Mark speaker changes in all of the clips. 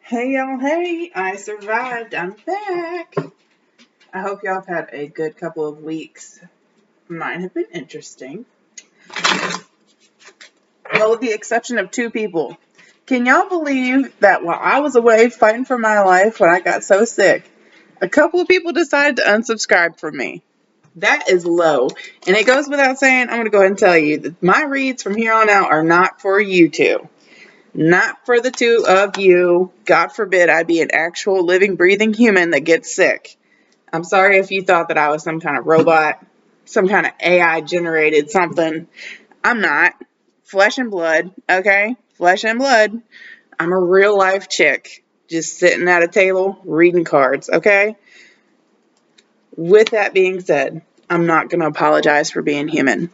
Speaker 1: Hey y'all, hey, I survived. I'm back. I hope y'all have had a good couple of weeks. Mine have been interesting. Well, with the exception of two people. Can y'all believe that while I was away fighting for my life when I got so sick, a couple of people decided to unsubscribe from me? That is low. And it goes without saying, I'm going to go ahead and tell you that my reads from here on out are not for you two. Not for the two of you. God forbid I be an actual living, breathing human that gets sick. I'm sorry if you thought that I was some kind of robot, some kind of AI generated something. I'm not. Flesh and blood, okay? Flesh and blood. I'm a real life chick, just sitting at a table reading cards, okay? With that being said, I'm not going to apologize for being human.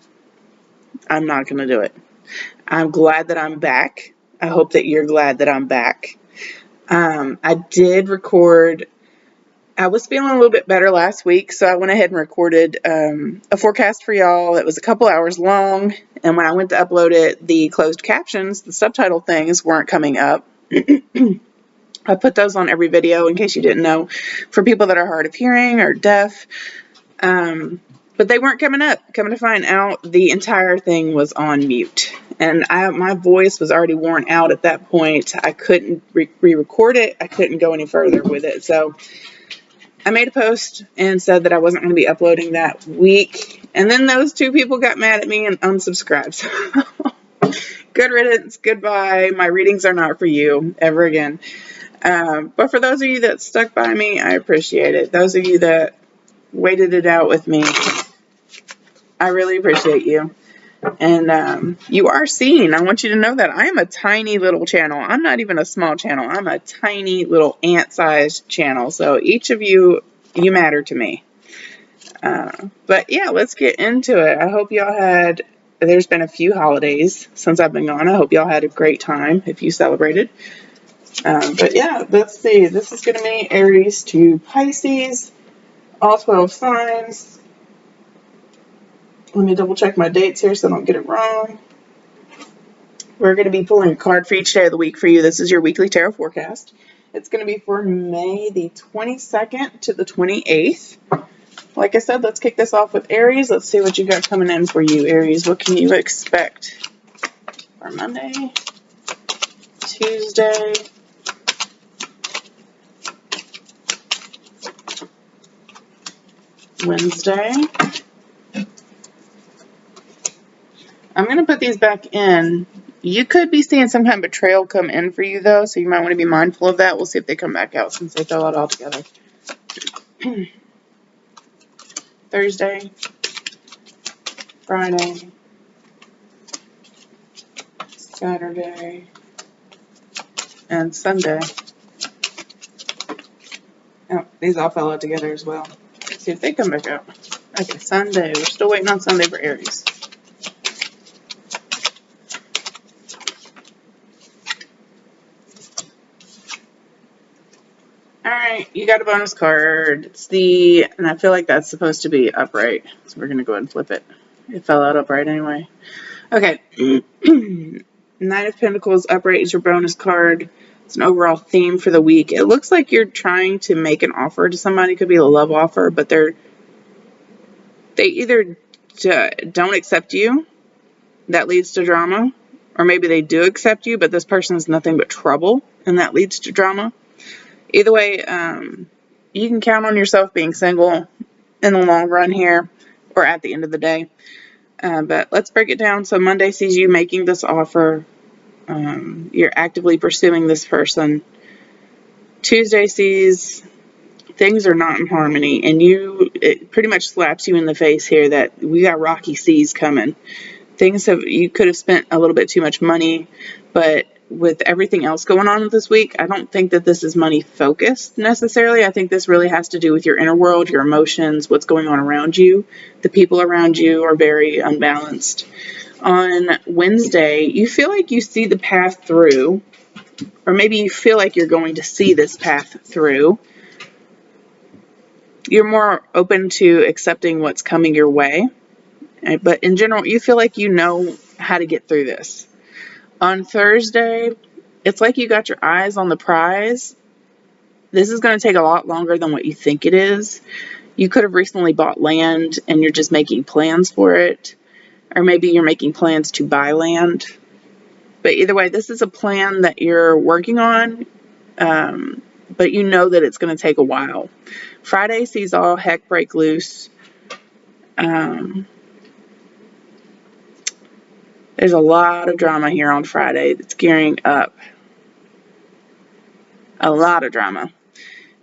Speaker 1: I'm not going to do it. I'm glad that I'm back. I hope that you're glad that I'm back. I did record. I was feeling a little bit better last week, so I went ahead and recorded a forecast for y'all. It was a couple hours long, and when I went to upload it, the closed captions, the subtitle things weren't coming up. I put those on every video in case you didn't know, for people that are hard of hearing or deaf. But they weren't coming up. Coming to find out, the entire thing was on mute. And my voice was already worn out at that point. I couldn't re-record it. I couldn't go any further with it. So I made a post and said that I wasn't going to be uploading that week. And then those two people got mad at me and unsubscribed. So good riddance. Goodbye. My readings are not for you ever again. But for those of you that stuck by me, I appreciate it. Those of you that waited it out with me, I really appreciate you. And you are seen. I want you to know that I am a tiny little channel. I'm not even a small channel. I'm a tiny little ant-sized channel. So each of you, you matter to me. But yeah, let's get into it. I hope y'all had, there's been a few holidays since I've been gone. I hope y'all had a great time if you celebrated. But yeah, let's see. This is going to be Aries to Pisces, all 12 signs. Let me double check my dates here so I don't get it wrong. We're going to be pulling a card for each day of the week for you. This is your weekly tarot forecast. It's going to be for May the 22nd to the 28th. Like I said, let's kick this off with Aries. Let's see what you got coming in for you, Aries. What can you expect for Monday, Tuesday, Wednesday? I'm going to put these back in. You could be seeing some kind of betrayal come in for you, though, so you might want to be mindful of that. We'll see if they come back out since they fell out altogether. Thursday, Friday, Saturday, and Sunday. Oh, these all fell out together as well. Let's see if they come back out. Okay, Sunday. We're still waiting on Sunday for Aries. Alright, you got a bonus card. It's and I feel like that's supposed to be upright. So we're going to go ahead and flip it. It fell out upright anyway. Okay. Knight of Pentacles upright is your bonus card. It's an overall theme for the week. It looks like you're trying to make an offer to somebody. It could be a love offer, but they either don't accept you. That leads to drama. Or maybe they do accept you, but this person is nothing but trouble, and that leads to drama. Either way, you can count on yourself being single in the long run here, or at the end of the day. But let's break it down. So Monday sees you making this offer. You're actively pursuing this person. Tuesday sees things are not in harmony, and it pretty much slaps you in the face here that we got rocky seas coming. You could have spent a little bit too much money, but with everything else going on this week, I don't think that this is money focused necessarily. I think this really has to do with your inner world, your emotions, what's going on around you. The people around you are very unbalanced. On Wednesday, you feel like you see the path through, or maybe you feel like you're going to see this path through. You're more open to accepting what's coming your way. But in general, you feel like you know how to get through this. On Thursday, It's like you got your eyes on the prize. This is going to take a lot longer than what you think it is. You could have recently bought land and you're just making plans for it. Or maybe you're making plans to buy land. But either way, this is a plan that you're working on, but you know that it's going to take a while. Friday sees all heck break loose. There's a lot of drama here on Friday that's gearing up. A lot of drama.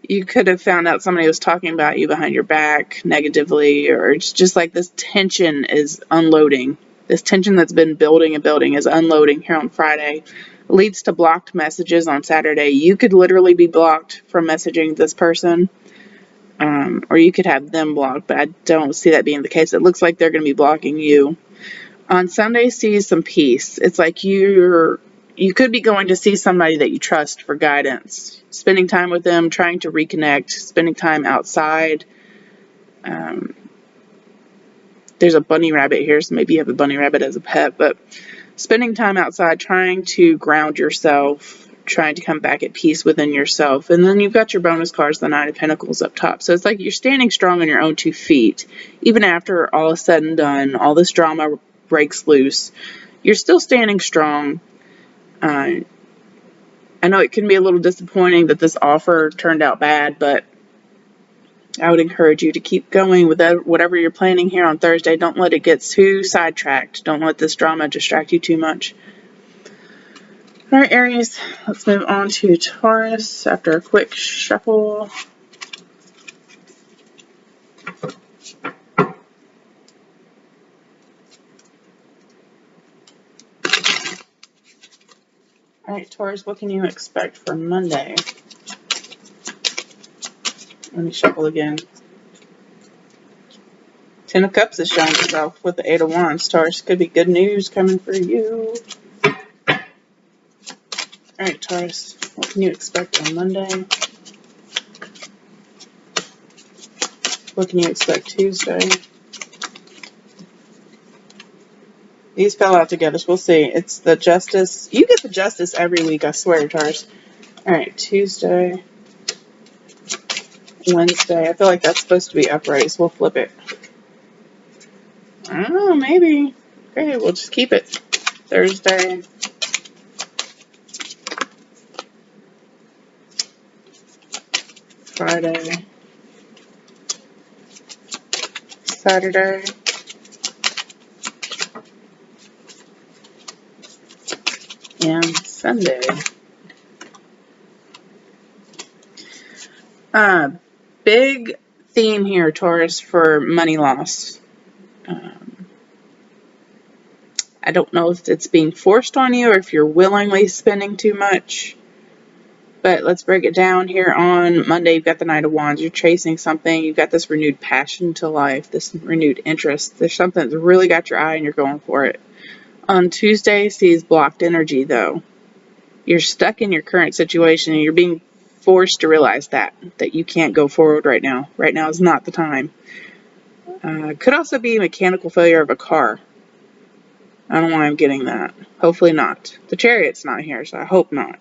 Speaker 1: You could have found out somebody was talking about you behind your back negatively, or it's just like this tension is unloading. This tension that's been building and building is unloading here on Friday. It leads to blocked messages on Saturday. You could literally be blocked from messaging this person, or you could have them blocked, but I don't see that being the case. It looks like they're going to be blocking you. On Sunday, see some peace. It's like you could be going to see somebody that you trust for guidance, spending time with them, trying to reconnect, spending time outside. There's a bunny rabbit here, so maybe you have a bunny rabbit as a pet, but spending time outside, trying to ground yourself, trying to come back at peace within yourself. And then you've got your bonus cards, the Nine of Pentacles up top. So it's like you're standing strong on your own 2 feet. Even after all is said and done, all this drama breaks loose, you're still standing strong. I know it can be a little disappointing that this offer turned out bad, but I would encourage you to keep going with whatever you're planning here on Thursday. Don't let it get too sidetracked. Don't let this drama distract you too much. All right, Aries, let's move on to Taurus after a quick shuffle. All right, Taurus, what can you expect for Monday? Let me shuffle again. 10 of Cups is showing itself with the 8 of Wands. Taurus, could be good news coming for you. All right, Taurus, what can you expect on Monday? What can you expect Tuesday? These fell out together, so we'll see. It's the Justice. You get the Justice every week, I swear, Taurus. All right, Tuesday, Wednesday. I feel like that's supposed to be upright, so we'll flip it. I don't know, maybe. Okay, we'll just keep it. Thursday. Friday. Saturday. And Sunday. Big theme here, Taurus, for money loss. I don't know if it's being forced on you or if you're willingly spending too much. But let's break it down here. On Monday, you've got the Knight of Wands. You're chasing something. You've got this renewed passion to life, this renewed interest. There's something that's really got your eye and you're going for it. On Tuesday, sees blocked energy, though. You're stuck in your current situation and you're being forced to realize that you can't go forward right now. Right now is not the time. Could also be a mechanical failure of a car. I don't know why I'm getting that. Hopefully not. The Chariot's not here, so I hope not.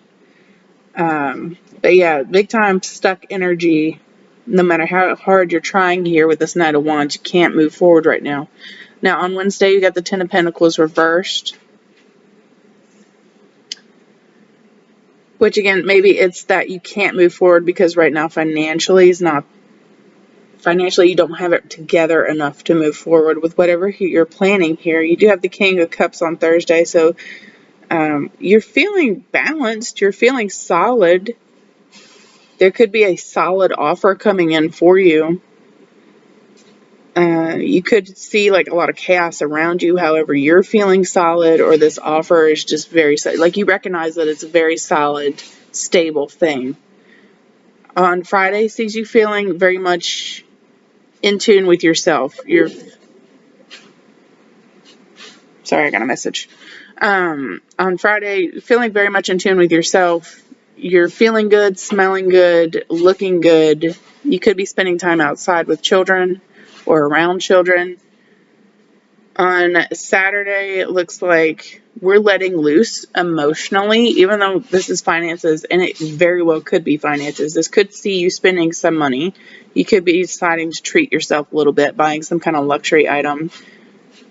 Speaker 1: But yeah, big time stuck energy. No matter how hard you're trying here with this Knight of Wands, you can't move forward right now. Now, on Wednesday, you got the Ten of Pentacles reversed. Which, again, maybe it's that you can't move forward because right now financially you don't have it together enough to move forward with whatever you're planning here. You do have the King of Cups on Thursday, so you're feeling balanced. You're feeling solid. There could be a solid offer coming in for you. You could see like a lot of chaos around you. However, you're feeling solid, or this offer is just very solid. Like you recognize that it's a very solid, stable thing. On Friday, sees you feeling very much in tune with yourself. Sorry, I got a message. On Friday, feeling very much in tune with yourself. You're feeling good, smelling good, looking good. You could be spending time outside with children or around children. On Saturday, it looks like we're letting loose emotionally, even though this is finances, and it very well could be finances. This could see you spending some money. You could be deciding to treat yourself a little bit, buying some kind of luxury item.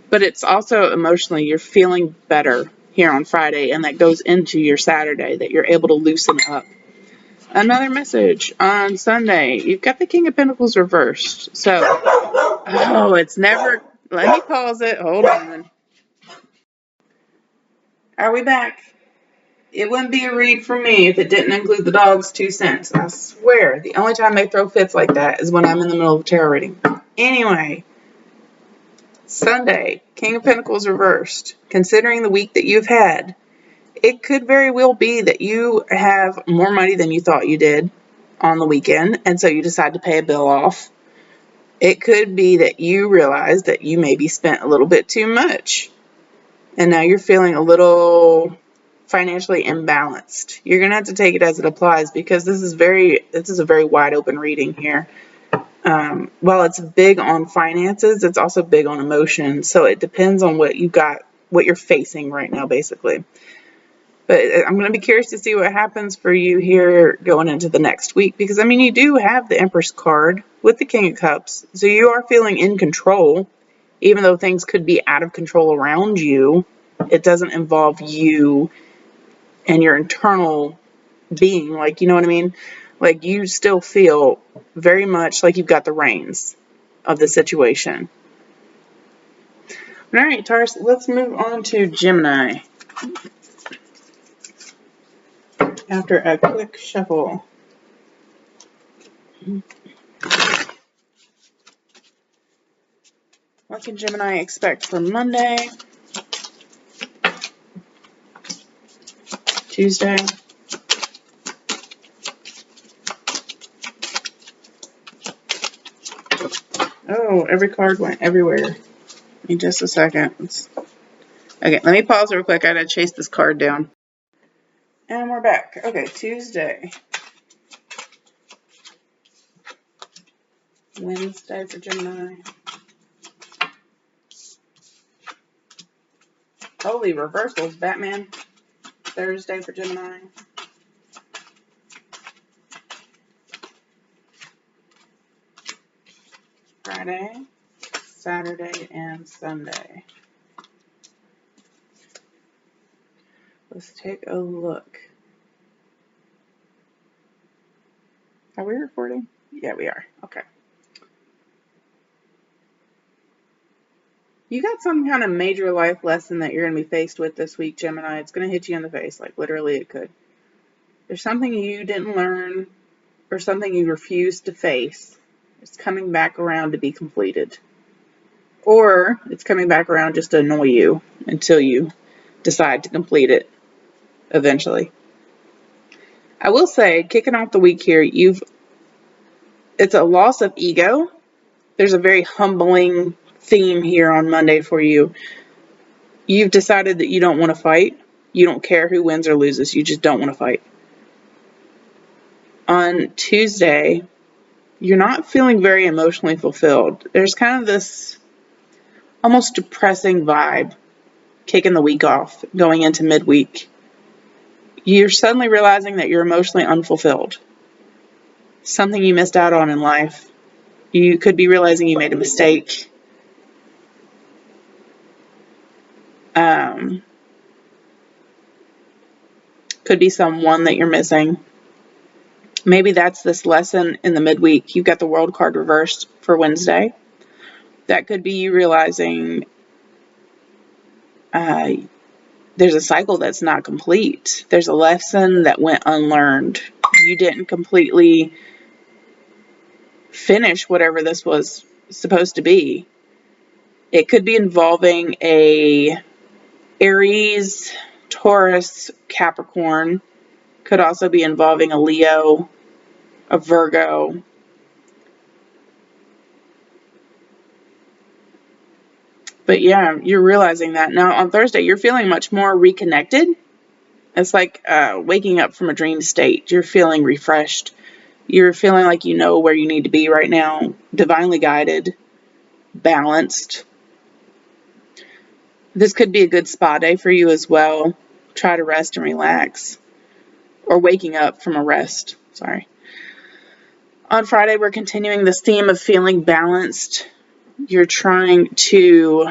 Speaker 1: But it's also emotionally, you're feeling better here on Friday, and that goes into your Saturday, that you're able to loosen up. Another message on Sunday, you've got the King of Pentacles reversed. So, oh, it's never, let me pause it. Hold on. Are we back? It wouldn't be a read for me if it didn't include the dog's 2 cents. I swear, the only time they throw fits like that is when I'm in the middle of a tarot reading. Anyway, Sunday, King of Pentacles reversed. Considering the week that you've had, it could very well be that you have more money than you thought you did on the weekend, and so you decide to pay a bill off. It could be that you realize that you maybe spent a little bit too much, and now you're feeling a little financially imbalanced. You're going to have to take it as it applies, because this is a very wide open reading here. While it's big on finances, it's also big on emotions. So it depends on what you got, what you're facing right now, basically. But I'm going to be curious to see what happens for you here going into the next week, because I mean, you do have the Empress card with the King of Cups. So you are feeling in control, even though things could be out of control around you. It doesn't involve you and your internal being, like, you know what I mean? Like, you still feel very much like you've got the reins of the situation. All right, Taurus, let's move on to Gemini. After a quick shuffle. What can Gemini expect for Monday, Tuesday? Oh, every card went everywhere. Give me just a second. Okay, let me pause real quick. I gotta chase this card down. And we're back. Okay, Tuesday. Wednesday for Gemini. Holy reversals, Batman. Thursday for Gemini. Friday, Saturday, and Sunday. Let's take a look. Are we recording? Yeah, we are. Okay. You got some kind of major life lesson that you're going to be faced with this week, Gemini. It's going to hit you in the face. Like, literally, it could. There's something you didn't learn or something you refused to face. It's coming back around to be completed. Or it's coming back around just to annoy you until you decide to complete it eventually. I will say, kicking off the week here, it's a loss of ego. There's a very humbling theme here on Monday for you. You've decided that you don't want to fight. You don't care who wins or loses. You just don't want to fight. On Tuesday, you're not feeling very emotionally fulfilled. There's kind of this almost depressing vibe kicking the week off, going into midweek. You're suddenly realizing that you're emotionally unfulfilled. Something you missed out on in life. You could be realizing you made a mistake. Could be someone that you're missing. Maybe that's this lesson in the midweek. You've got the World card reversed for Wednesday. That could be you realizing there's a cycle that's not complete. There's a lesson that went unlearned. You didn't completely finish whatever this was supposed to be. It could be involving a Aries, Taurus, Capricorn. Could also be involving a Leo, a Virgo. But yeah, you're realizing that. Now on Thursday, you're feeling much more reconnected. It's like waking up from a dream state. You're feeling refreshed. You're feeling like you know where you need to be right now. Divinely guided, balanced. This could be a good spa day for you as well. Try to rest and relax. Or waking up from a rest. Sorry. On Friday, we're continuing this theme of feeling balanced. You're trying to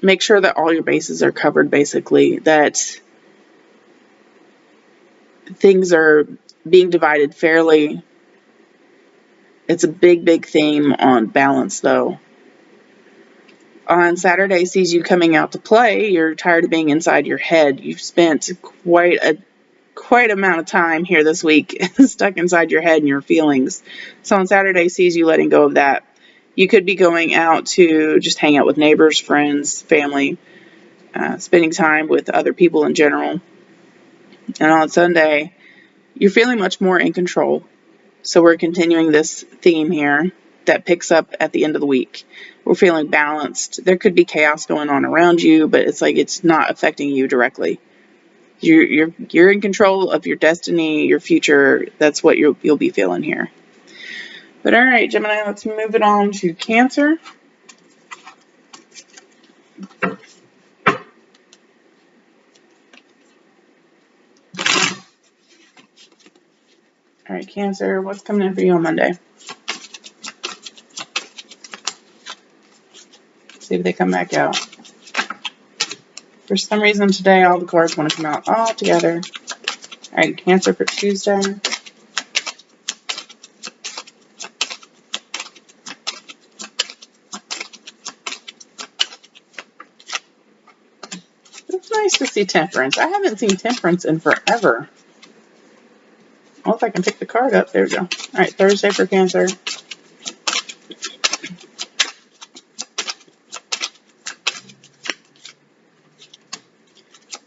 Speaker 1: make sure that all your bases are covered, basically. That things are being divided fairly. It's a big, big theme on balance, though. On Saturday sees you coming out to play. You're tired of being inside your head. You've spent quite amount of time here this week stuck inside your head and your feelings. So on Saturday sees you letting go of that. You could be going out to just hang out with neighbors, friends, family, spending time with other people in general. And on Sunday, you're feeling much more in control. So we're continuing this theme here that picks up at the end of the week. We're feeling balanced. There could be chaos going on around you, but it's like it's not affecting you directly. You're in control of your destiny, your future. That's what you'll be feeling here. But all right, Gemini, let's move it on to Cancer. All right, Cancer, what's coming in for you on Monday? See if they come back out. For some reason today, all the cards want to come out all together. All right, Cancer for Tuesday. It's nice to see Temperance. I haven't seen Temperance in forever. Well, if I can pick the card up, there we go. All right, Thursday for Cancer.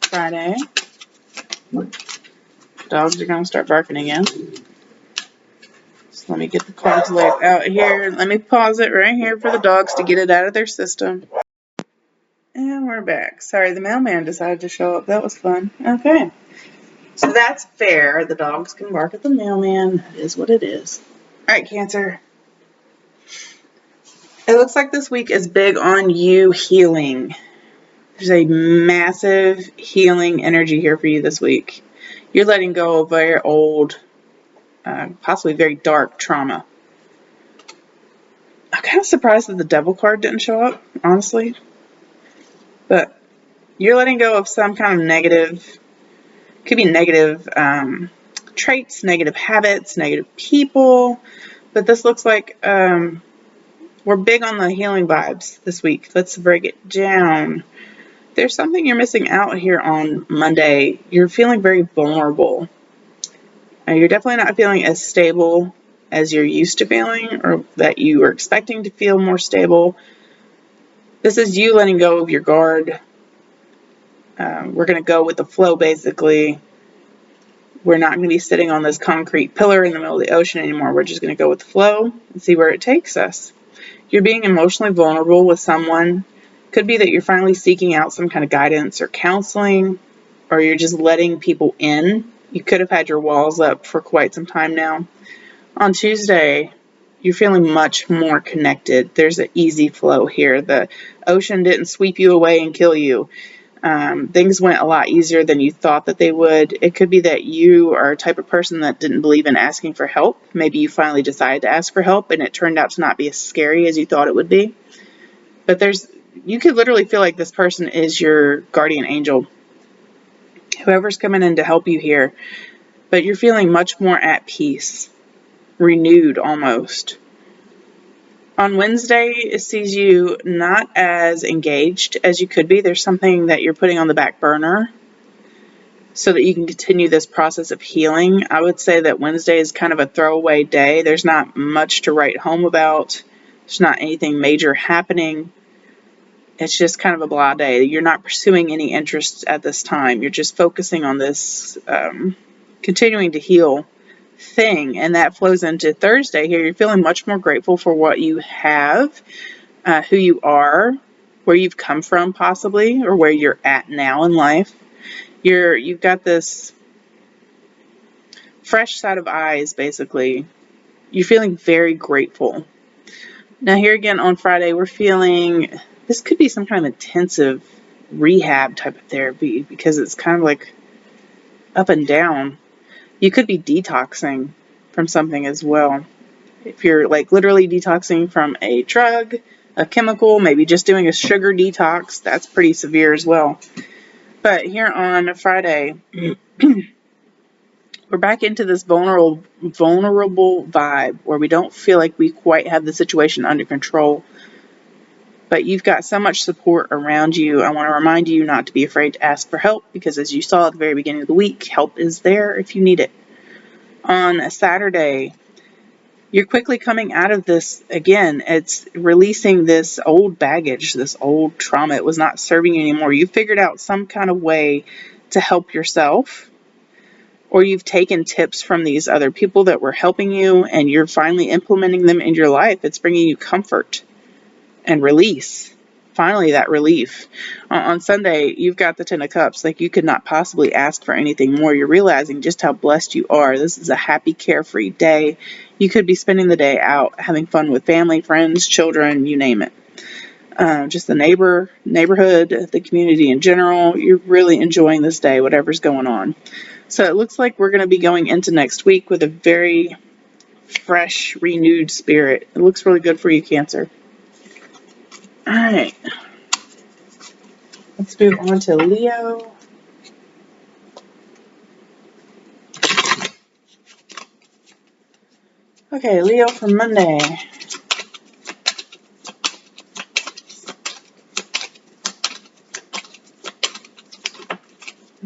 Speaker 1: Friday. Dogs are going to start barking again. So let me get the cards laid out here. Let me pause it right here for the dogs to get it out of their system. And we're back. Sorry, the mailman decided to show up. That was fun. Okay. So that's fair. The dogs can bark at the mailman. That is what it is. All right, Cancer. It looks like this week is big on you healing. There's a massive healing energy here for you this week. You're letting go of very old, possibly very dark trauma. I'm kind of surprised that the Devil card didn't show up, honestly. But you're letting go of some kind of negative, could be negative traits, negative habits, negative people. But this looks like we're big on the healing vibes this week. Let's break it down. There's something you're missing out here on Monday. You're feeling very vulnerable. You're definitely not feeling as stable as you're used to feeling, or that you were expecting to feel more stable. This is you letting go of your guard. We're going to go with the flow, basically. We're not going to be sitting on this concrete pillar in the middle of the ocean anymore. We're just going to go with the flow and see where it takes us. You're being emotionally vulnerable with someone. Could be that you're finally seeking out some kind of guidance or counseling, or you're just letting people in. You could have had your walls up for quite some time now. On Tuesday, you're feeling much more connected. There's an easy flow here. The ocean didn't sweep you away and kill you. Things went a lot easier than you thought that they would. It could be that you are a type of person that didn't believe in asking for help. Maybe you finally decided to ask for help and it turned out to not be as scary as you thought it would be. But you could literally feel like this person is your guardian angel, whoever's coming in to help you here. But you're feeling much more at peace, renewed almost. On Wednesday, it sees you not as engaged as you could be. There's something that you're putting on the back burner so that you can continue this process of healing. I would say that Wednesday is kind of a throwaway day. There's not much to write home about. There's not anything major happening. It's just kind of a blah day. You're not pursuing any interests at this time. You're just focusing on this continuing to heal thing, and that flows into Thursday here. You're feeling much more grateful for what you have, who you are, where you've come from possibly, or where you're at now in life. You've got this fresh set of eyes, basically. You're feeling very grateful. Now here again on Friday, we're feeling, this could be some kind of intensive rehab type of therapy, because it's kind of like up and down. You could be detoxing from something as well. If you're like literally detoxing from a drug, a chemical, maybe just doing a sugar detox, that's pretty severe as well. But here on Friday, we're back into this vulnerable vibe where we don't feel like we quite have the situation under control. But you've got so much support around you. I want to remind you not to be afraid to ask for help, because as you saw at the very beginning of the week, help is there if you need it. On Saturday, you're quickly coming out of this again. It's releasing this old baggage, this old trauma. It was not serving you anymore. You figured out some kind of way to help yourself, or you've taken tips from these other people that were helping you and you're finally implementing them in your life. It's bringing you comfort and release. Finally, that relief. On Sunday, you've got the 10 of Cups. Like, you could not possibly ask for anything more. You're realizing just how blessed you are. This is a happy, carefree day. You could be spending the day out having fun with family, friends, children, you name it. Just the neighborhood, the community in general. You're really enjoying this day, whatever's going on. So it looks like we're going to be going into next week with a very fresh, renewed spirit. It looks really good for you, Cancer. All right. Let's move on to Leo. Okay, Leo for Monday.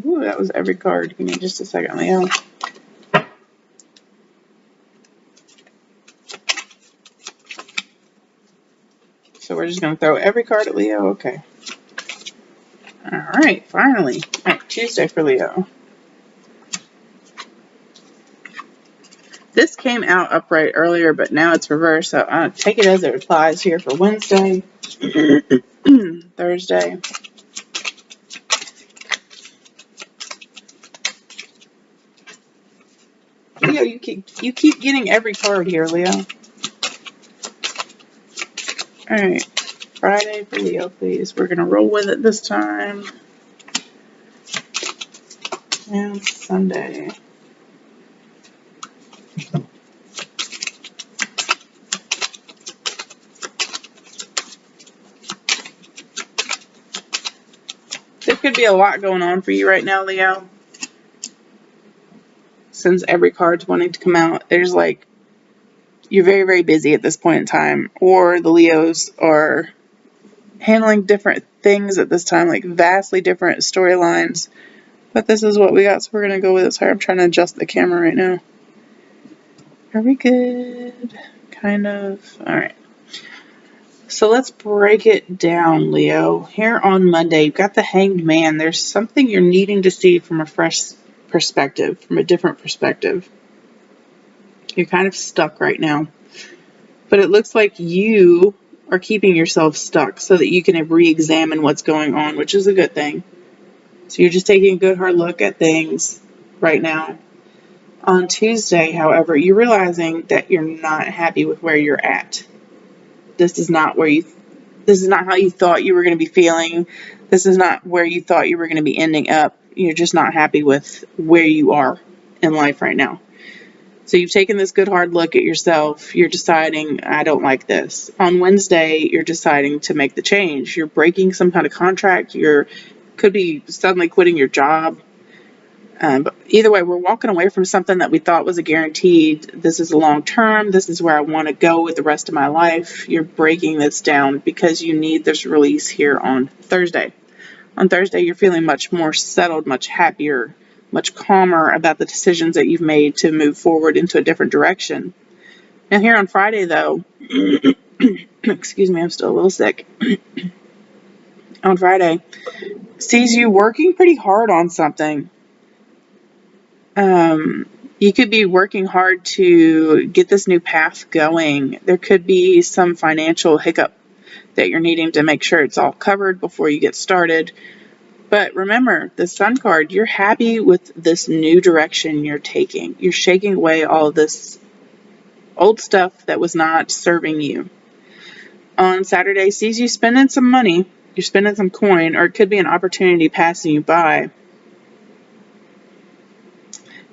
Speaker 1: Ooh, that was every card. Give me just a second, Leo. So we're just going to throw every card at Leo? Okay. All right, finally. All right, Tuesday for Leo. This came out upright earlier, but now it's reversed, so I'll take it as it applies here for Wednesday, Thursday. Leo, you keep getting every card here, Leo. All right, Friday for Leo, please. We're going to roll with it this time. And Sunday. There could be a lot going on for you right now, Leo. Since every card's wanting to come out, there's like, you're very, very busy at this point in time. Or the Leos are handling different things at this time, like vastly different storylines. But this is what we got, so we're going to go with it. Sorry, I'm trying to adjust the camera right now. Are we good? Kind of. All right. So let's break it down, Leo. Here on Monday, you've got the Hanged Man. There's something you're needing to see from a fresh perspective, from a different perspective. You're kind of stuck right now. But it looks like you are keeping yourself stuck so that you can re-examine what's going on, which is a good thing. So you're just taking a good hard look at things right now. On Tuesday, however, you're realizing that you're not happy with where you're at. This is not how you thought you were going to be feeling. This is not where you thought you were going to be ending up. You're just not happy with where you are in life right now. So you've taken this good hard look at yourself. You're deciding, I don't like this. On Wednesday, you're deciding to make the change. You're breaking some kind of contract. Could be suddenly quitting your job. But either way, we're walking away from something that we thought was a guaranteed. This is a long term. This is where I want to go with the rest of my life. You're breaking this down because you need this release here on Thursday. On Thursday, you're feeling much more settled, much happier, much calmer about the decisions that you've made to move forward into a different direction. Now here on Friday, though, excuse me, I'm still a little sick. On Friday, sees you working pretty hard on something. You could be working hard to get this new path going. There could be some financial hiccup that you're needing to make sure it's all covered before you get started. But remember, the Sun card, you're happy with this new direction you're taking. You're shaking away all of this old stuff that was not serving you. On Saturday, sees you spending some money. You're spending some coin, or it could be an opportunity passing you by.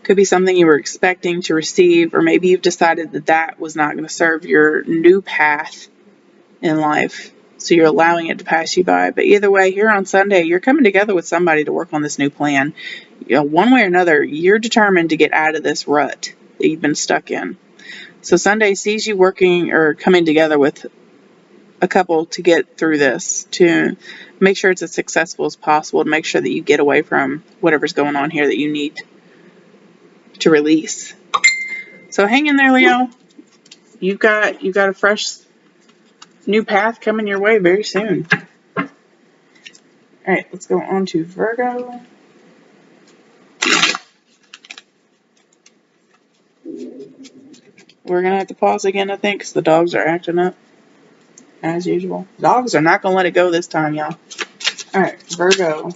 Speaker 1: Could be something you were expecting to receive, or maybe you've decided that that was not going to serve your new path in life. So you're allowing it to pass you by. But either way, here on Sunday, you're coming together with somebody to work on this new plan. You know, one way or another, you're determined to get out of this rut that you've been stuck in. So Sunday sees you working or coming together with a couple to get through this, to make sure it's as successful as possible, to make sure that you get away from whatever's going on here that you need to release. So hang in there, Leo. You've got a fresh new path coming your way very soon. All right, let's go on to Virgo. We're going to have to pause again, I think, because the dogs are acting up, as usual. Dogs are not going to let it go this time, y'all. All right, Virgo.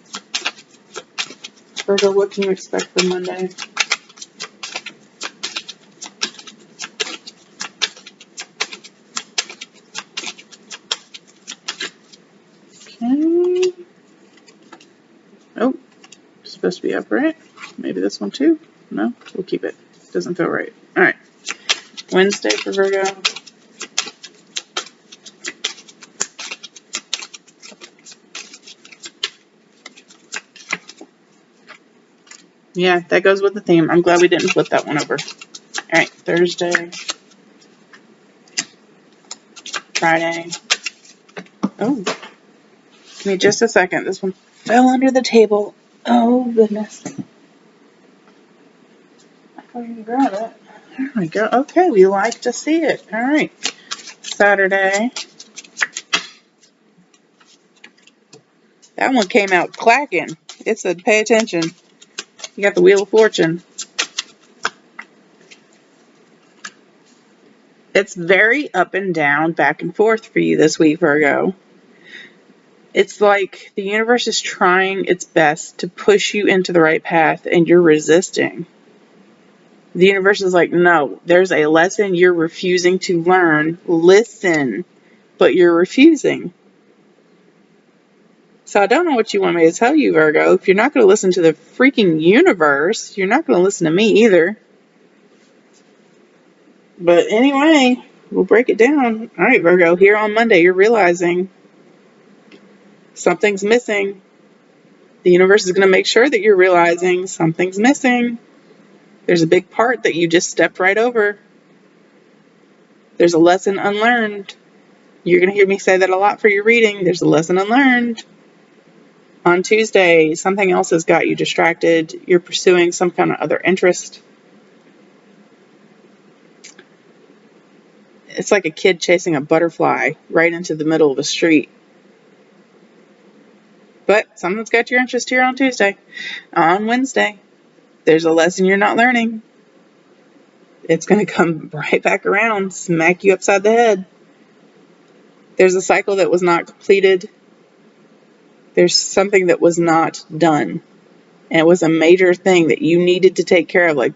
Speaker 1: Virgo, what can you expect for Monday? Okay. Oh, it's supposed to be upright. Maybe this one too? No, we'll keep it. Doesn't feel right. All right. Wednesday for Virgo. Yeah, that goes with the theme. I'm glad we didn't flip that one over. All right, Thursday. Friday. Oh, give me just a second. This one fell under the table. Oh, goodness. I can grab it. There we go. Okay, we like to see it. All right. Saturday. That one came out clacking. It said, pay attention. You got the Wheel of Fortune. It's very up and down, back and forth for you this week, Virgo. It's like the universe is trying its best to push you into the right path, and you're resisting. The universe is like, no, there's a lesson you're refusing to learn. Listen, but you're refusing. So I don't know what you want me to tell you, Virgo. If you're not going to listen to the freaking universe, you're not going to listen to me either. But anyway, we'll break it down. All right, Virgo, here on Monday, you're realizing something's missing. The universe is going to make sure that you're realizing something's missing. There's a big part that you just stepped right over. There's a lesson unlearned. You're going to hear me say that a lot for your reading. There's a lesson unlearned. On Tuesday, something else has got you distracted. You're pursuing some kind of other interest. It's like a kid chasing a butterfly right into the middle of a street. But something's got your interest here on Tuesday. On Wednesday, there's a lesson you're not learning. It's going to come right back around, smack you upside the head. There's a cycle that was not completed. There's something that was not done. And it was a major thing that you needed to take care of. Like,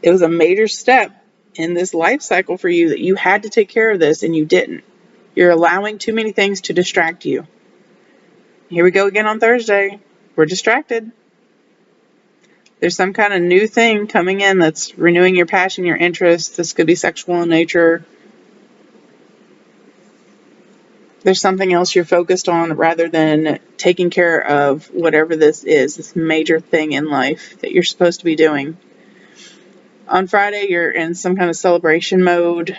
Speaker 1: it was a major step in this life cycle for you that you had to take care of this, and you didn't. You're allowing too many things to distract you. Here we go again on Thursday. We're distracted. There's some kind of new thing coming in that's renewing your passion, your interest. This could be sexual in nature. There's something else you're focused on rather than taking care of whatever this is, this major thing in life that you're supposed to be doing. On Friday, you're in some kind of celebration mode.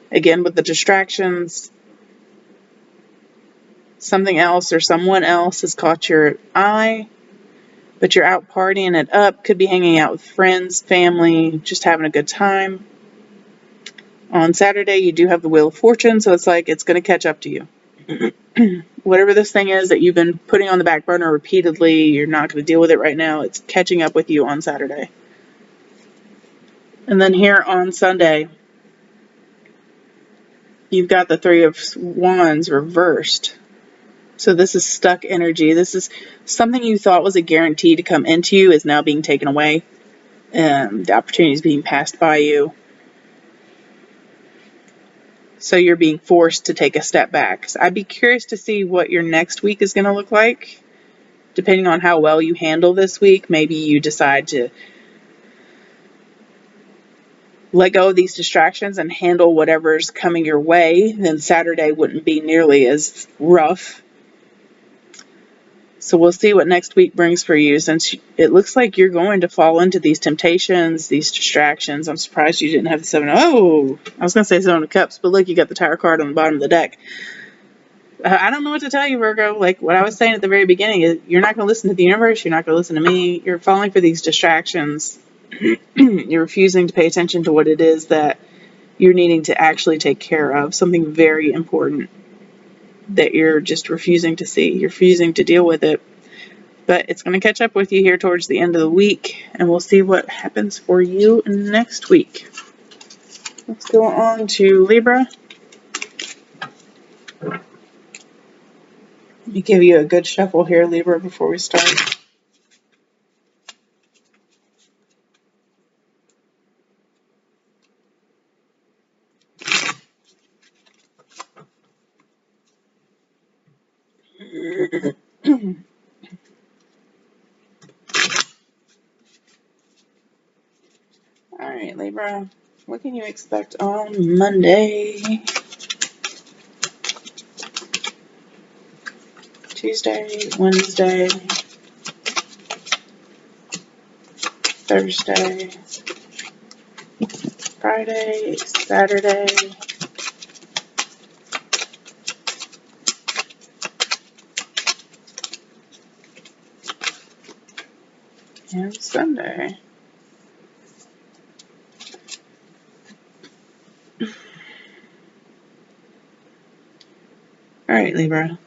Speaker 1: Again, with the distractions. Something else or someone else has caught your eye, but you're out partying it up. Could be hanging out with friends, family, just having a good time. On Saturday, you do have the Wheel of Fortune, so it's like it's going to catch up to you. Whatever this thing is that you've been putting on the back burner repeatedly, you're not going to deal with it right now. It's catching up with you on Saturday. And then here on Sunday, you've got the Three of Wands reversed. So this is stuck energy. This is something you thought was a guarantee to come into you is now being taken away. The opportunity is being passed by you. So you're being forced to take a step back. So I'd be curious to see what your next week is going to look like. Depending on how well you handle this week, maybe you decide to let go of these distractions and handle whatever's coming your way. Then Saturday wouldn't be nearly as rough. So we'll see what next week brings for you, since it looks like you're going to fall into these temptations, these distractions. I'm surprised you didn't have the Seven. Oh, I was going to say Seven of Cups, but look, you got the Tower card on the bottom of the deck. I don't know what to tell you, Virgo. Like what I was saying at the very beginning, is you're not going to listen to the universe. You're not going to listen to me. You're falling for these distractions. You're refusing to pay attention to what it is that you're needing to actually take care of. Something very important that you're just refusing to see. You're refusing to deal with it. But it's going to catch up with you here towards the end of the week, and we'll see what happens for you next week. Let's go on to Libra. Let me give you a good shuffle here, Libra, before we start. All right, Libra, what can you expect on Monday, Tuesday, Wednesday, Thursday, Friday, Saturday, and Sunday? All right, Libra.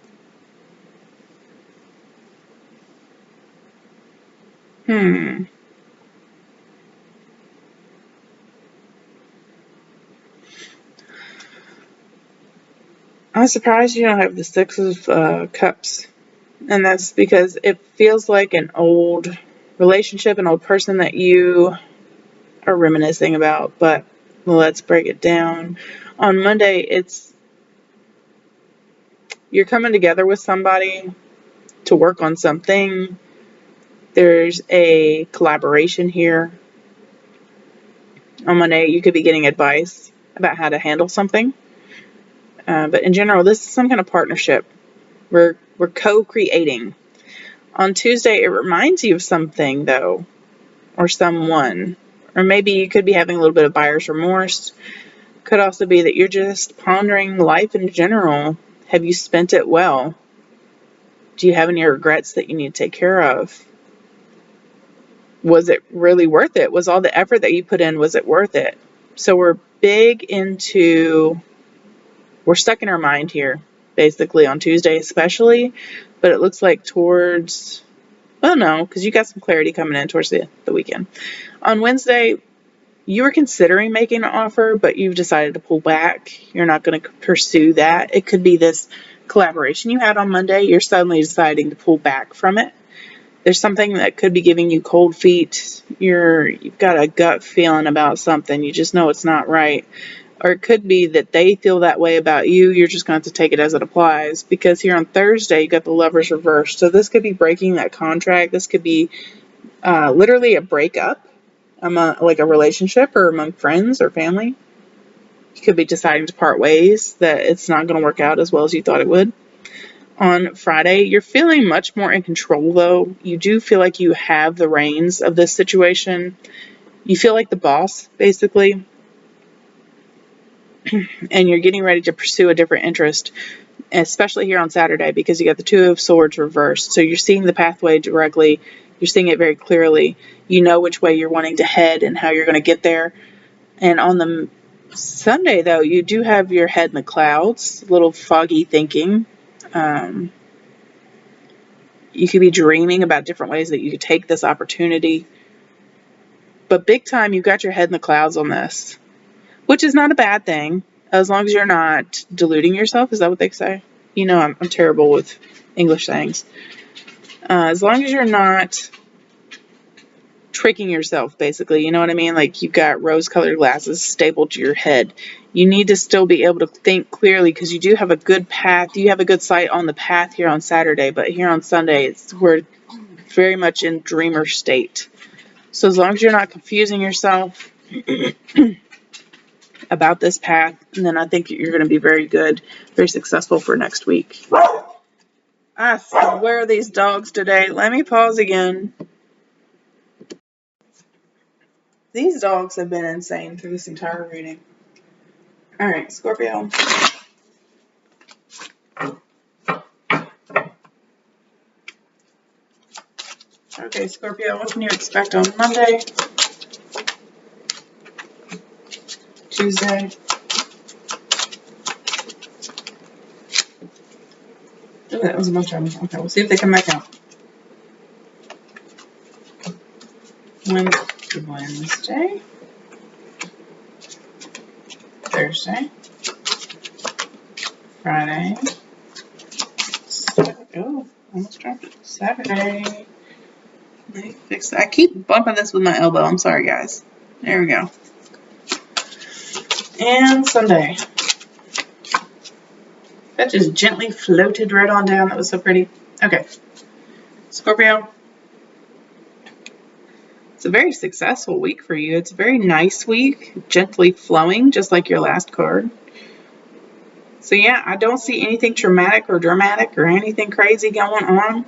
Speaker 1: I'm surprised you don't have the Six of Cups. And that's because it feels like an old relationship, an old person that you are reminiscing about. But let's break it down. On Monday, you're coming together with somebody to work on something. There's a collaboration here. On Monday, you could be getting advice about how to handle something. But in general, this is some kind of partnership. We're co-creating. On Tuesday, it reminds you of something, though, or someone. Or maybe you could be having a little bit of buyer's remorse. Could also be that you're just pondering life in general. Have you spent it well? Do you have any regrets that you need to take care of? Was it really worth it? Was all the effort that you put in, was it worth it? So we're stuck in our mind here, basically on Tuesday especially, but it looks like towards, well, no, because you got some clarity coming in towards the weekend. On Wednesday, you were considering making an offer, but you've decided to pull back. You're not going to pursue that. It could be this collaboration you had on Monday. You're suddenly deciding to pull back from it. There's something that could be giving you cold feet. You've got a gut feeling about something. You just know it's not right. Or it could be that they feel that way about you. You're just going to have to take it as it applies. Because here on Thursday, you got the Lovers reversed. So this could be breaking that contract. This could be literally a breakup, like a relationship or among friends or family. You could be deciding to part ways, that it's not going to work out as well as you thought it would. On Friday, you're feeling much more in control, though. You do feel like you have the reins of this situation. You feel like the boss, basically. And you're getting ready to pursue a different interest, especially here on Saturday, because you got the Two of Swords reversed. So you're seeing the pathway directly. You're seeing it very clearly. You know which way you're wanting to head and how you're going to get there. And on the Sunday, though, you do have your head in the clouds, a little foggy thinking. You could be dreaming about different ways that you could take this opportunity. But big time, you've got your head in the clouds on this, which is not a bad thing, as long as you're not deluding yourself. Is that what they say? You know, I'm terrible with English sayings. As long as you're not tricking yourself, basically. You know what I mean? Like you've got rose-colored glasses stapled to your head. You need to still be able to think clearly because you do have a good path. You have a good sight on the path here on Saturday, but here on Sunday, we're very much in dreamer state. So as long as you're not confusing yourself about this path, then I think you're going to be very good, very successful for next week. I swear these dogs today. Let me pause again. These dogs have been insane through this entire reading. All right, Scorpio. Okay, Scorpio, what can you expect on Monday, Tuesday? Oh, that was a bunch of them. Okay, we'll see if they come back out. Wednesday, Thursday, Friday, oh, almost dropped it. Saturday. Let me fix that. I keep bumping this with my elbow. I'm sorry, guys. There we go. And Sunday. That just gently floated right on down. That was so pretty. Okay. Scorpio. It's a very successful week for you. It's a very nice week. Gently flowing, just like your last card. So yeah, I don't see anything traumatic or dramatic or anything crazy going on.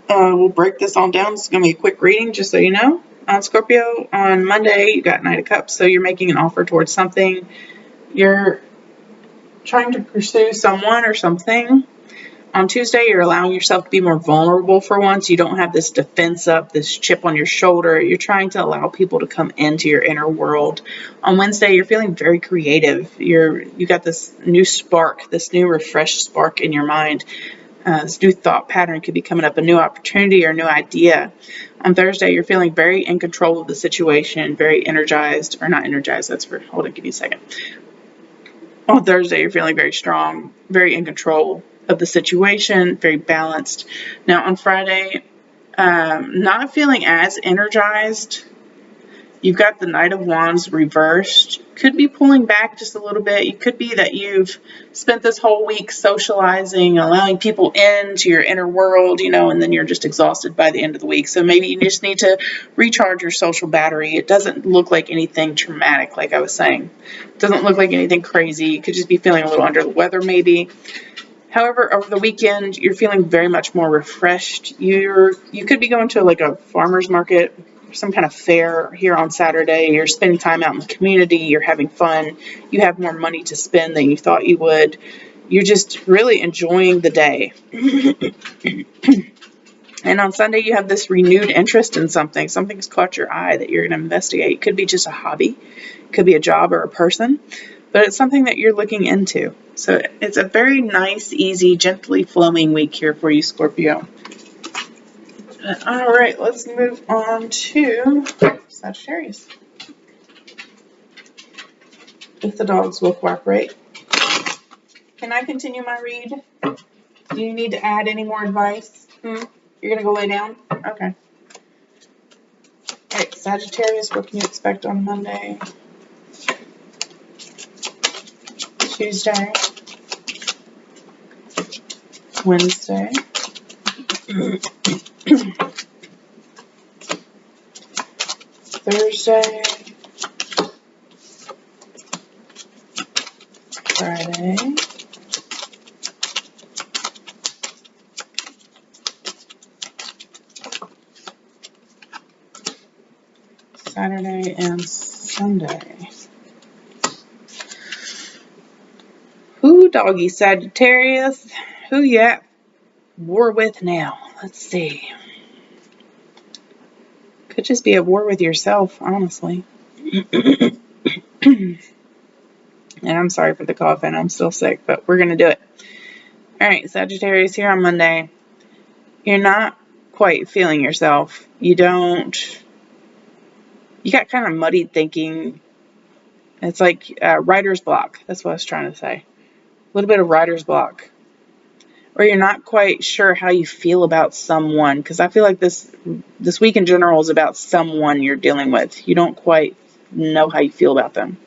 Speaker 1: We'll break this all down. It's going to be a quick reading, just so you know. On Scorpio, on Monday, you got Knight of Cups, so you're making an offer towards something. You're trying to pursue someone or something. On Tuesday, you're allowing yourself to be more vulnerable for once. You don't have this defense up, this chip on your shoulder. You're trying to allow people to come into your inner world. On Wednesday, you're feeling very creative. You got this new spark, this new refreshed spark in your mind. This new thought pattern could be coming up, a new opportunity or a new idea. On Thursday, you're feeling very in control of the situation, very energized, or not energized, that's for, hold on, give me a second. On Thursday, you're feeling very strong, very in control of the situation, very balanced. Now, on Friday, not feeling as energized. You've got the Knight of Wands reversed. Could be pulling back just a little bit. It could be that you've spent this whole week socializing, allowing people into your inner world, and then you're just exhausted by the end of the week. So maybe you just need to recharge your social battery. It doesn't look like anything traumatic, like I was saying. It doesn't look like anything crazy. You could just be feeling a little under the weather maybe. However, over the weekend, you're feeling very much more refreshed. You could be going to like a farmer's market, some kind of fair here on Saturday. You're spending time out in the community. You're having fun. You have more money to spend than you thought you would. You're just really enjoying the day. And on Sunday, you have this renewed interest in something. Something's caught your eye that you're going to investigate. It could be just a hobby. It could be a job or a person. But it's something that you're looking into. So it's a very nice, easy, gently flowing week here for you, Scorpio. All right, let's move on to Sagittarius. If the dogs will cooperate. Can I continue my read? Do you need to add any more advice? You're going to go lay down? Okay. All right, Sagittarius, what can you expect on Monday? Tuesday? Wednesday? Thursday? Friday? Saturday and Sunday. Who, doggy Sagittarius? Who you at war with now? Let's see. Could just be at war with yourself, honestly. And I'm sorry for the cough, and I'm still sick, but we're going to do it. All right, Sagittarius, here on Monday. You're not quite feeling yourself. You got kind of muddied thinking. It's like writer's block. That's what I was trying to say. A little bit of writer's block. or you're not quite sure how you feel about someone, because I feel like this week in general is about someone you're dealing with. You don't quite know how you feel about them.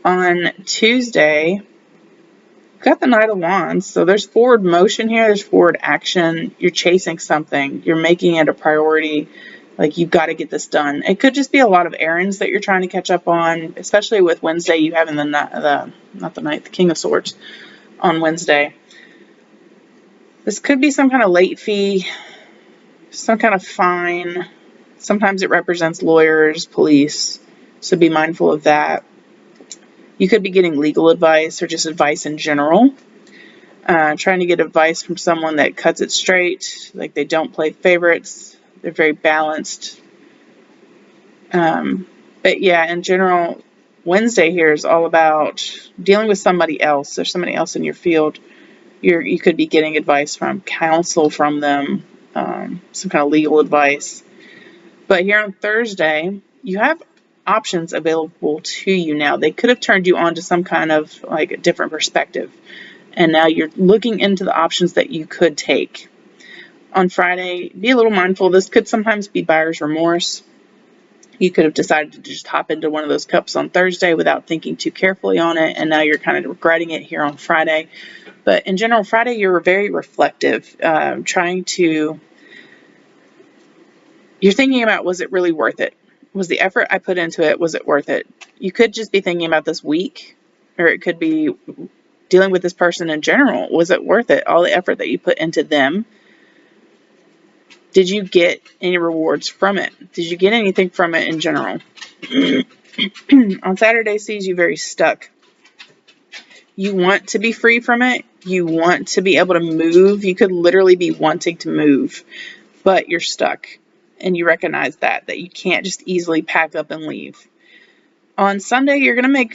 Speaker 1: On Tuesday, you've got the Knight of Wands, so there's forward motion here, there's forward action. You're chasing something, you're making it a priority, like you've got to get this done. It could just be a lot of errands that you're trying to catch up on, especially with Wednesday, you having the King of Swords on Wednesday. This could be some kind of late fee, some kind of fine. Sometimes it represents lawyers, police, so be mindful of that. You could be getting legal advice or just advice in general. Trying to get advice from someone that cuts it straight, like they don't play favorites. They're very balanced. But yeah, in general, Wednesday here is all about dealing with somebody else. There's somebody else in your field. You could be getting advice from, counsel from them, some kind of legal advice. But here on Thursday, you have options available to you now. They could have turned you on to some kind of like a different perspective. And now you're looking into the options that you could take. On Friday, be a little mindful. This could sometimes be buyer's remorse. You could have decided to just hop into one of those cups on Thursday without thinking too carefully on it, and now you're kind of regretting it here on Friday. But in general, Friday, you're very reflective, you're thinking about, was it really worth it? Was the effort I put into it, was it worth it? You could just be thinking about this week, or it could be dealing with this person in general. Was it worth it? All the effort that you put into them. Did you get any rewards from it? Did you get anything from it in general? On Saturday sees you very stuck. You want to be free from it. You want to be able to move. You could literally be wanting to move, but you're stuck. And you recognize that you can't just easily pack up and leave. On Sunday, you're going to make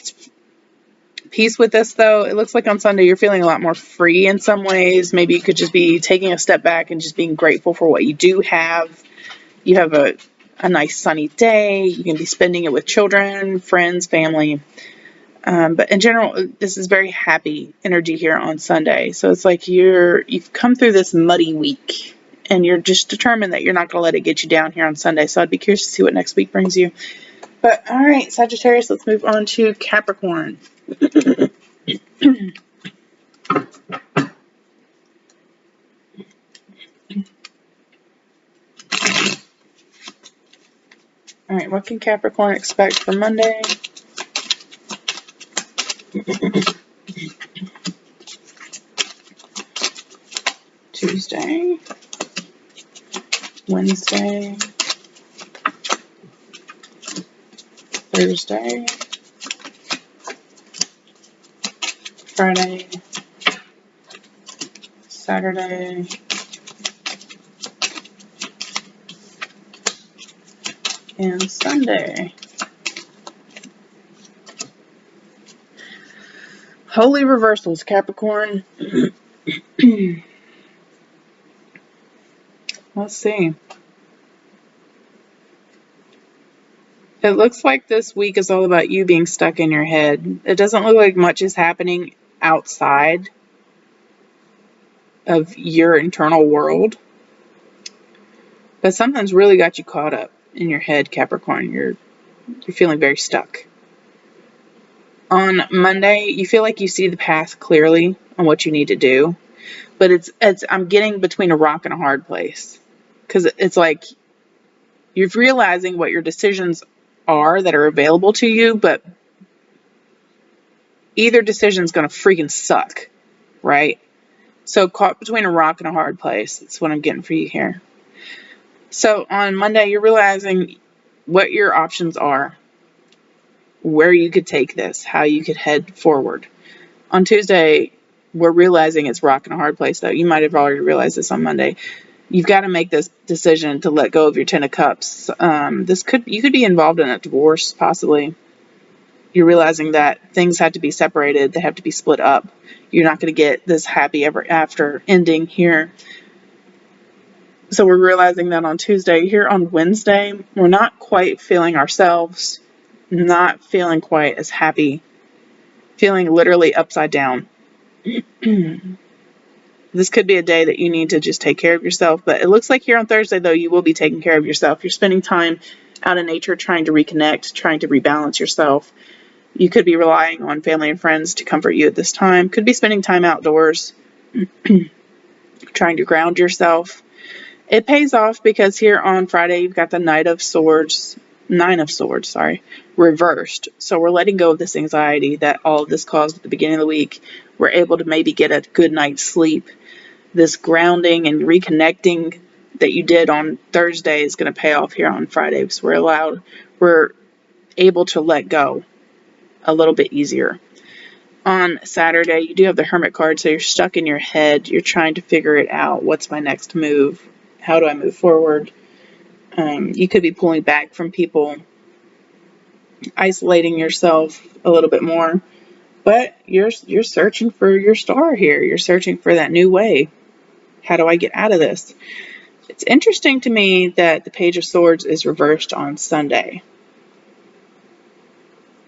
Speaker 1: peace with this, though. It looks like on Sunday you're feeling a lot more free in some ways. Maybe you could just be taking a step back and just being grateful for what you do have. You have a nice sunny day. You can be spending it with children, friends, family. But in general, this is very happy energy here on Sunday. So it's like you've come through this muddy week, and you're just determined that you're not going to let it get you down here on Sunday. So I'd be curious to see what next week brings you. But all right, Sagittarius, let's move on to Capricorn. All right, what can Capricorn expect for Monday? Tuesday, Wednesday, Thursday, Friday, Saturday, and Sunday. Holy reversals, Capricorn. Let's see. It looks like this week is all about you being stuck in your head. It doesn't look like much is happening outside of your internal world. But something's really got you caught up in your head, Capricorn. You're feeling very stuck. On Monday, you feel like you see the path clearly on what you need to do. But I'm getting between a rock and a hard place. Because it's like you're realizing what your decisions are that are available to you, but either decision is going to freaking suck, right? So caught between a rock and a hard place. That's what I'm getting for you here. So on Monday, you're realizing what your options are, where you could take this, how you could head forward. On Tuesday, we're realizing it's rock and a hard place, though. You might have already realized this on Monday. You've got to make this decision to let go of your Ten of Cups. You could be involved in a divorce, possibly. You're realizing that things have to be separated. They have to be split up. You're not going to get this happy ever after ending here. So we're realizing that on Tuesday. Here on Wednesday, we're not quite feeling ourselves, not feeling quite as happy, feeling literally upside down. This could be a day that you need to just take care of yourself. But it looks like here on Thursday, though, you will be taking care of yourself. You're spending time out in nature, trying to reconnect, trying to rebalance yourself. You could be relying on family and friends to comfort you at this time. Could be spending time outdoors, trying to ground yourself. It pays off because here on Friday, you've got the Nine of Swords, reversed. So we're letting go of this anxiety that all of this caused at the beginning of the week. We're able to maybe get a good night's sleep. This grounding and reconnecting that you did on Thursday is going to pay off here on Friday. So we're able to let go a little bit easier. On Saturday, you do have the Hermit card, so you're stuck in your head. You're trying to figure it out. What's my next move? How do I move forward? You could be pulling back from people, isolating yourself a little bit more. But you're searching for your star here. You're searching for that new way. How do I get out of this? It's interesting to me that the Page of Swords is reversed on Sunday.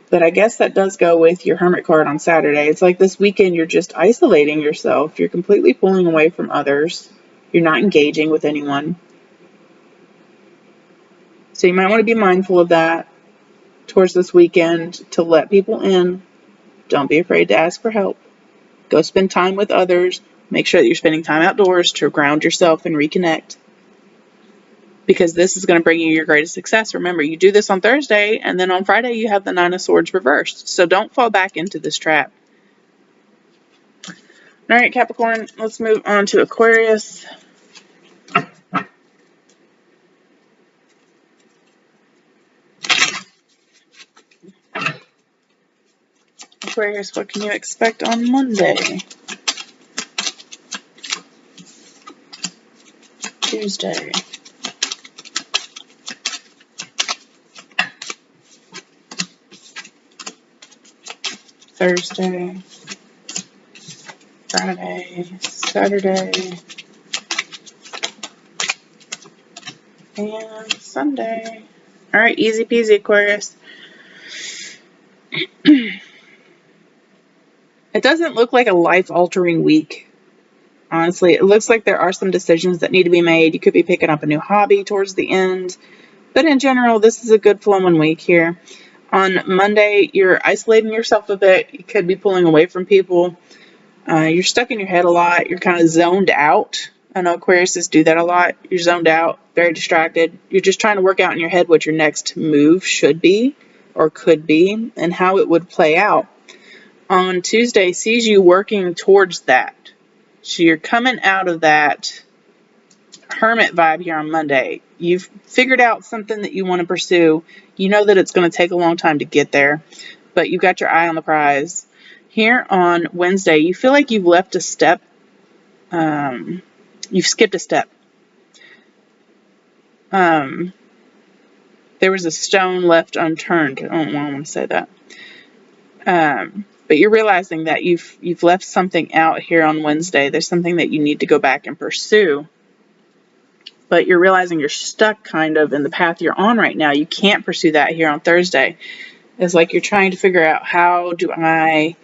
Speaker 1: But I guess that does go with your Hermit card on Saturday. It's like this weekend you're just isolating yourself. You're completely pulling away from others. You're not engaging with anyone. So you might want to be mindful of that towards this weekend, to let people in. Don't be afraid to ask for help. Go spend time with others. Make sure that you're spending time outdoors to ground yourself and reconnect. Because this is going to bring you your greatest success. Remember, you do this on Thursday, and then on Friday you have the Nine of Swords reversed. So don't fall back into this trap. All right, Capricorn, let's move on to Aquarius. Aquarius, what can you expect on Monday? Tuesday. Thursday. Friday. Saturday. And Sunday. All right, easy peasy, Aquarius. It doesn't look like a life-altering week. Honestly, it looks like there are some decisions that need to be made. You could be picking up a new hobby towards the end. But in general, this is a good flowing week here. On Monday, you're isolating yourself a bit. You could be pulling away from people. You're stuck in your head a lot. You're kind of zoned out. I know Aquariuses do that a lot. You're zoned out, very distracted. You're just trying to work out in your head what your next move should be or could be and how it would play out. On Tuesday, sees you working towards that. So you're coming out of that Hermit vibe here on Monday. You've figured out something that you want to pursue. You know that it's going to take a long time to get there, but you've got your eye on the prize. Here on Wednesday, you feel like you've left a step. You've skipped a step. There was a stone left unturned. I don't want to say that. But you're realizing that you've left something out here on Wednesday. There's something that you need to go back and pursue. But you're realizing you're stuck kind of in the path you're on right now. You can't pursue that here on Thursday. It's like you're trying to figure out, how do I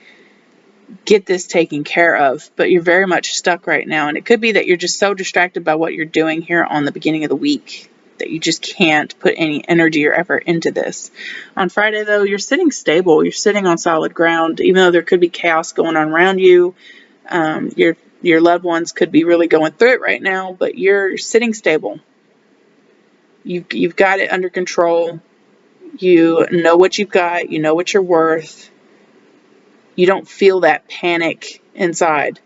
Speaker 1: get this taken care of? But you're very much stuck right now. And it could be that you're just so distracted by what you're doing here on the beginning of the week that you just can't put any energy or effort into this. On Friday, though, you're sitting stable. You're sitting on solid ground. Even though there could be chaos going on around you, your loved ones could be really going through it right now, but you're sitting stable. You've got it under control. You know what you've got. You know what you're worth. You don't feel that panic inside.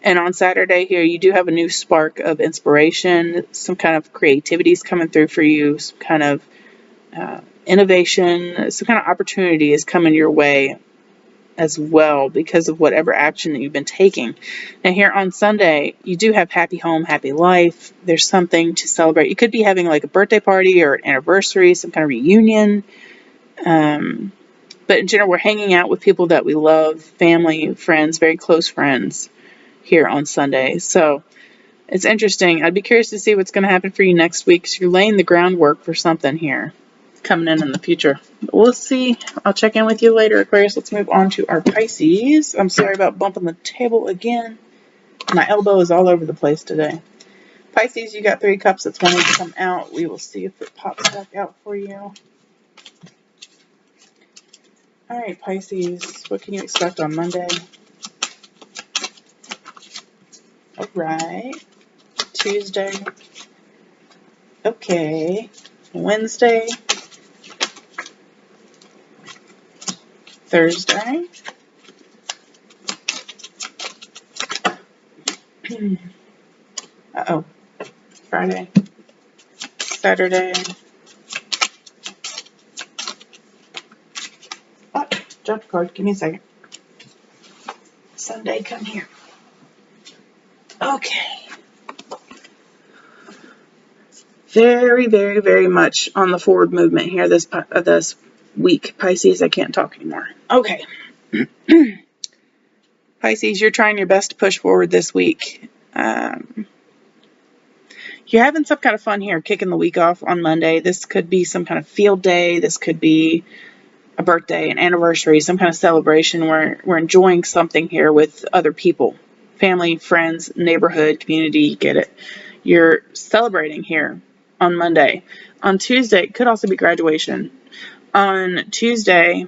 Speaker 1: And on Saturday here, you do have a new spark of inspiration. Some kind of creativity is coming through for you. Some kind of innovation. Some kind of opportunity is coming your way as well because of whatever action that you've been taking. Now here on Sunday, you do have happy home, happy life. There's something to celebrate. You could be having like a birthday party or an anniversary, some kind of reunion. But in general, we're hanging out with people that we love, family, friends, very close friends here on Sunday. So it's interesting. I'd be curious to see what's going to happen for you next week. So you're laying the groundwork for something here coming in the future. We'll see. I'll check in with you later, Aquarius. Let's move on to our Pisces. I'm sorry about bumping the table again. My elbow is all over the place today. Pisces, you got 3 cups that's wanting to come out. We will see if it pops back out for you. All right, Pisces, what can you expect on Monday? All right. Tuesday. Okay. Wednesday. Thursday. Uh-oh. Friday. Saturday. Oh, dropped a card. Give me a second. Sunday, come here. Okay. Very, very, very much on the forward movement here this week. Pisces, I can't talk anymore. Okay. Pisces, you're trying your best to push forward this week. You're having some kind of fun here, kicking the week off on Monday. This could be some kind of field day. This could be a birthday, an anniversary, some kind of celebration. We're enjoying something here with other people. Family, friends, neighborhood, community, you get it. You're celebrating here on Monday. On Tuesday, it could also be graduation. On Tuesday,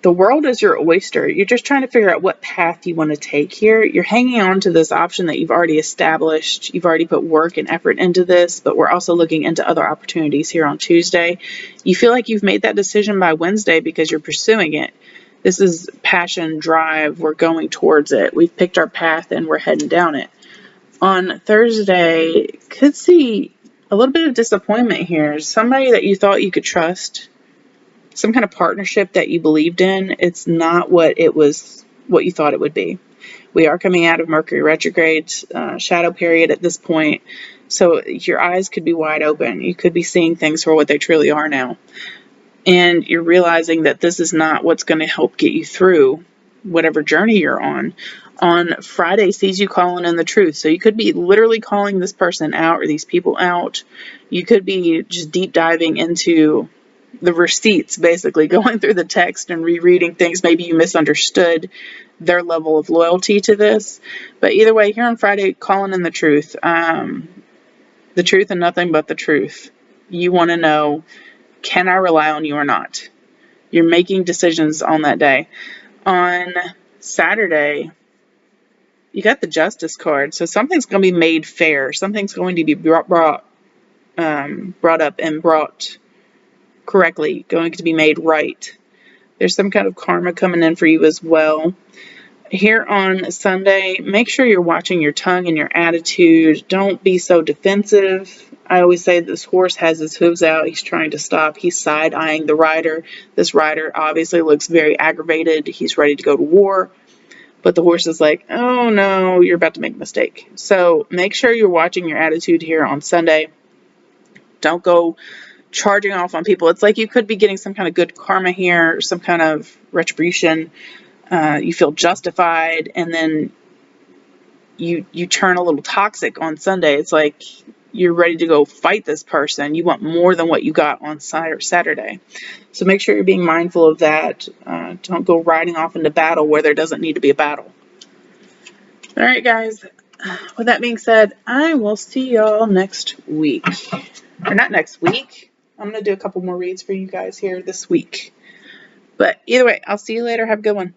Speaker 1: the world is your oyster. You're just trying to figure out what path you want to take here. You're hanging on to this option that you've already established. You've already put work and effort into this, but we're also looking into other opportunities here on Tuesday. You feel like you've made that decision by Wednesday because you're pursuing it. This is passion, drive. We're going towards it. We've picked our path and we're heading down it. On Thursday, could see a little bit of disappointment here. Somebody that you thought you could trust, some kind of partnership that you believed in, it's not what you thought it would be. We are coming out of Mercury retrograde, shadow period at this point, so your eyes could be wide open. You could be seeing things for what they truly are now. And you're realizing that this is not what's going to help get you through whatever journey you're on. On Friday sees you calling in the truth. So you could be literally calling this person out or these people out. You could be just deep diving into the receipts, basically going through the text and rereading things. Maybe you misunderstood their level of loyalty to this. But either way, here on Friday, calling in the truth. The truth and nothing but the truth. You want to know, can I rely on you or not? You're making decisions on that day. On Saturday, you got the Justice card. So something's going to be made fair. Something's going to be brought up and brought correctly, going to be made right. There's some kind of karma coming in for you as well. Here on Sunday, make sure you're watching your tongue and your attitude. Don't be so defensive. I always say this horse has his hooves out. He's trying to stop. He's side-eyeing the rider. This rider obviously looks very aggravated. He's ready to go to war. But the horse is like, oh no, you're about to make a mistake. So make sure you're watching your attitude here on Sunday. Don't go charging off on people. It's like you could be getting some kind of good karma here, some kind of retribution. You feel justified, and then you turn a little toxic on Sunday. It's like you're ready to go fight this person. You want more than what you got on Saturday. So make sure you're being mindful of that. Don't go riding off into battle where there doesn't need to be a battle. All right, guys. With that being said, I will see y'all next week. Or not next week. I'm going to do a couple more reads for you guys here this week. But either way, I'll see you later. Have a good one.